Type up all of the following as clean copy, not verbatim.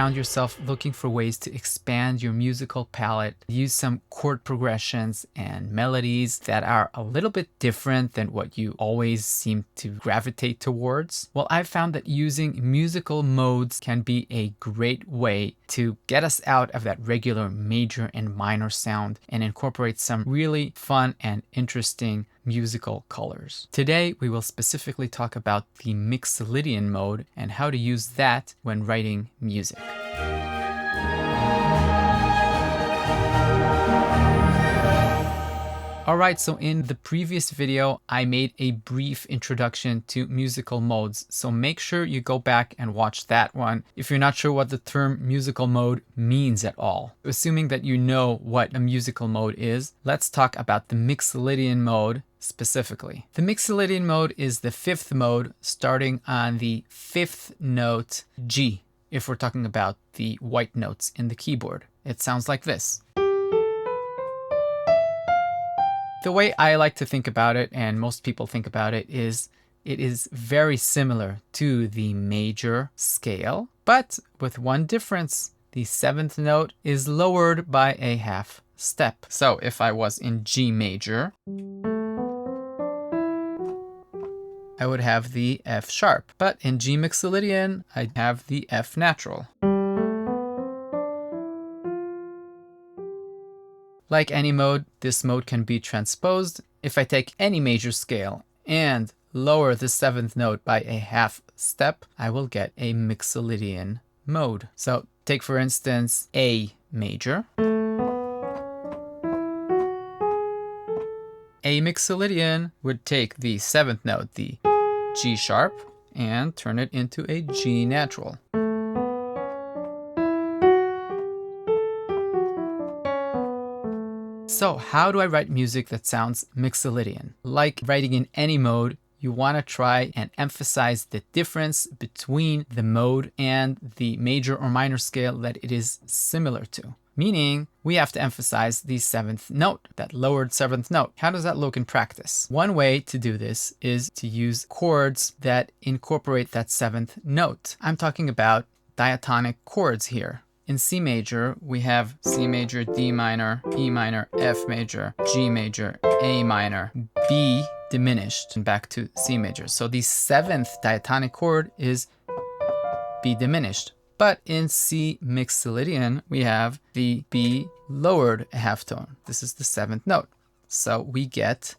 found yourself looking for ways to expand your musical palette, use some chord progressions and melodies that are a little bit different than what you always seem to gravitate towards? Well, I've found that using musical modes can be a great way to get us out of that regular major and minor sound and incorporate some really fun and interesting musical colors. Today, we will specifically talk about the Mixolydian mode and how to use that when writing music. Alright, so in the previous video, I made a brief introduction to musical modes, so make sure you go back and watch that one if you're not sure what the term musical mode means at all. Assuming that you know what a musical mode is, let's talk about the Mixolydian mode specifically. The Mixolydian mode is the fifth mode starting on the fifth note G, if we're talking about the white notes in the keyboard. It sounds like this. The way I like to think about it, and most people think about it is very similar to the major scale, but with one difference. The seventh note is lowered by a half step. So if I was in G major, I would have the F sharp, but in G Mixolydian, I'd have the F natural. Like any mode, this mode can be transposed. If I take any major scale and lower the seventh note by a half step, I will get a Mixolydian mode. So take, for instance, A major. A Mixolydian would take the seventh note, the G sharp, and turn it into a G natural. So how do I write music that sounds Mixolydian? Like writing in any mode, you want to try and emphasize the difference between the mode and the major or minor scale that it is similar to. Meaning, we have to emphasize the seventh note, that lowered seventh note. How does that look in practice? One way to do this is to use chords that incorporate that seventh note. I'm talking about diatonic chords here. In C major, we have C major, D minor, E minor, F major, G major, A minor, B diminished, and back to C major. So the seventh diatonic chord is B diminished. But in C Mixolydian, we have the B lowered a half tone. This is the seventh note. So we get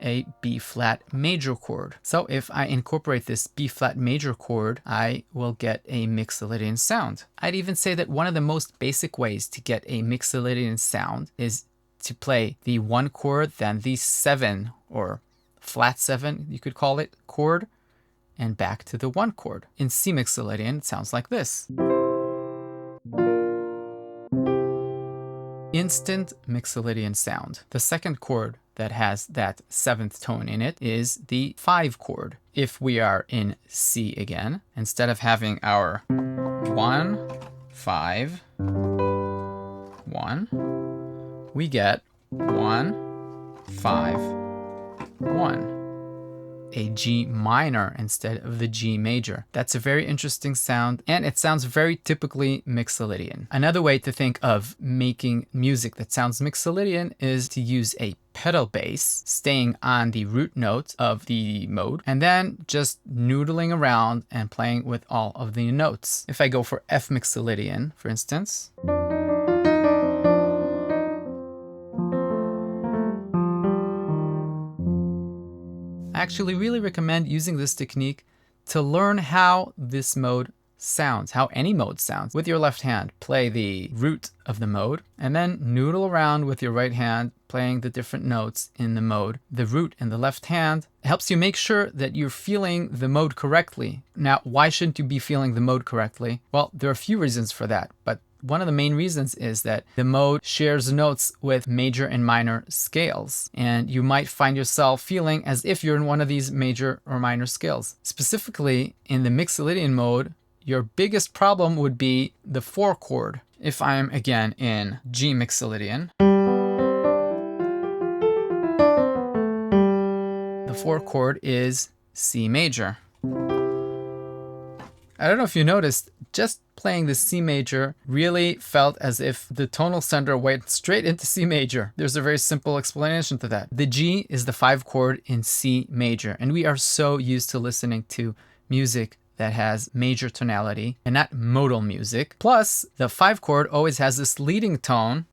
a B flat major chord. So if I incorporate this B flat major chord, I will get a Mixolydian sound. I'd even say that one of the most basic ways to get a Mixolydian sound is to play the one chord, then the seven, or flat seven, you could call it, chord, and back to the one chord. In C Mixolydian, it sounds like this. Instant Mixolydian sound. The second chord that has that seventh tone in it is the 5 chord. If we are in C again, instead of having our 1, 5, 1, we get 1, 5, 1. A G minor instead of the G major. That's a very interesting sound, and it sounds very typically Mixolydian. Another way to think of making music that sounds Mixolydian is to use a pedal bass, staying on the root note of the mode, and then just noodling around and playing with all of the notes. If I go for F Mixolydian, for instance, I actually really recommend using this technique to learn how this mode sounds, how any mode sounds. With your left hand, play the root of the mode, and then noodle around with your right hand, playing the different notes in the mode. The root in the left hand helps you make sure that you're feeling the mode correctly. Now, why shouldn't you be feeling the mode correctly? Well, there are a few reasons for that, but one of the main reasons is that the mode shares notes with major and minor scales, and you might find yourself feeling as if you're in one of these major or minor scales. Specifically, in the Mixolydian mode, your biggest problem would be the 4 chord. If I'm again in G Mixolydian, the 4 chord is C major. I don't know if you noticed, just playing the C major really felt as if the tonal center went straight into C major. There's a very simple explanation to that. The G is the 5 chord in C major, and we are so used to listening to music that has major tonality and not modal music. Plus, the 5 chord always has this leading tone.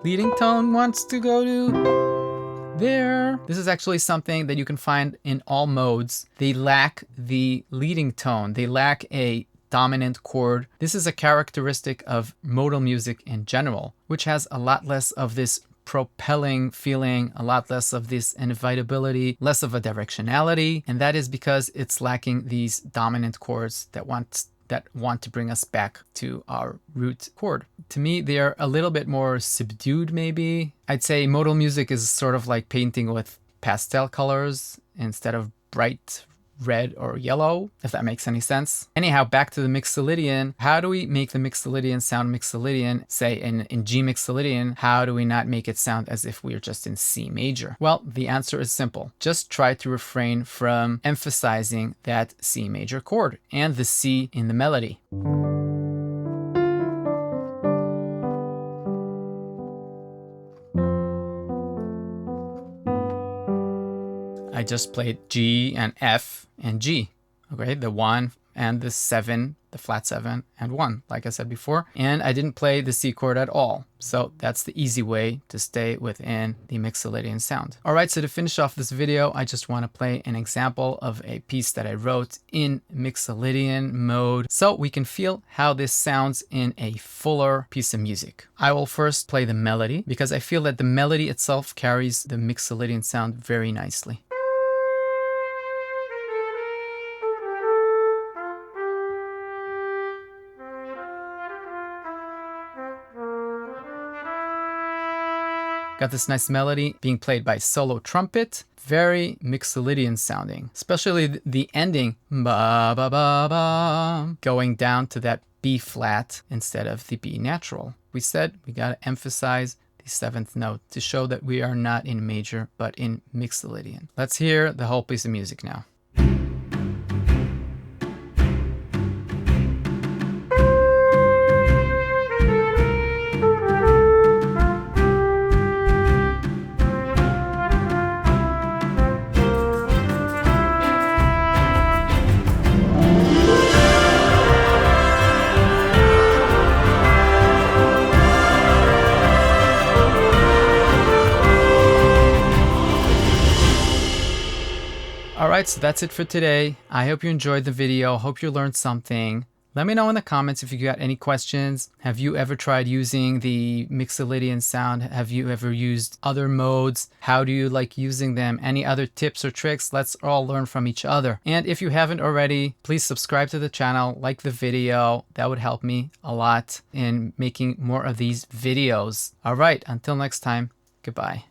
Leading tone wants to go to there. This is actually something that you can find in all modes. They lack the leading tone. They lack a dominant chord. This is a characteristic of modal music in general, which has a lot less of this propelling feeling, a lot less of this inevitability, less of a directionality, and that is because it's lacking these dominant chords that want to bring us back to our root chord. To me, they're a little bit more subdued, maybe. I'd say modal music is sort of like painting with pastel colors instead of bright red or yellow, if that makes any sense. Anyhow, back to the Mixolydian. How do we make the Mixolydian sound Mixolydian? Say in G Mixolydian, how do we not make it sound as if we are just in C major? Well, the answer is simple. Just try to refrain from emphasizing that C major chord and the C in the melody. I just played G and F and G, okay? The 1 and the 7, the flat 7 and 1, like I said before. And I didn't play the C chord at all. So that's the easy way to stay within the Mixolydian sound. All right, so to finish off this video, I just want to play an example of a piece that I wrote in Mixolydian mode so we can feel how this sounds in a fuller piece of music. I will first play the melody because I feel that the melody itself carries the Mixolydian sound very nicely. Got this nice melody being played by solo trumpet, very Mixolydian sounding, especially the ending, ba ba ba ba, going down to that B flat instead of the B natural. We said we got to emphasize the 7th note to show that we are not in major, but in Mixolydian. Let's hear the whole piece of music now. Alright, so that's it for today. I hope you enjoyed the video. Hope you learned something. Let me know in the comments if you got any questions. Have you ever tried using the Mixolydian sound? Have you ever used other modes? How do you like using them? Any other tips or tricks? Let's all learn from each other. And if you haven't already, please subscribe to the channel, like the video. That would help me a lot in making more of these videos. Alright, until next time, goodbye.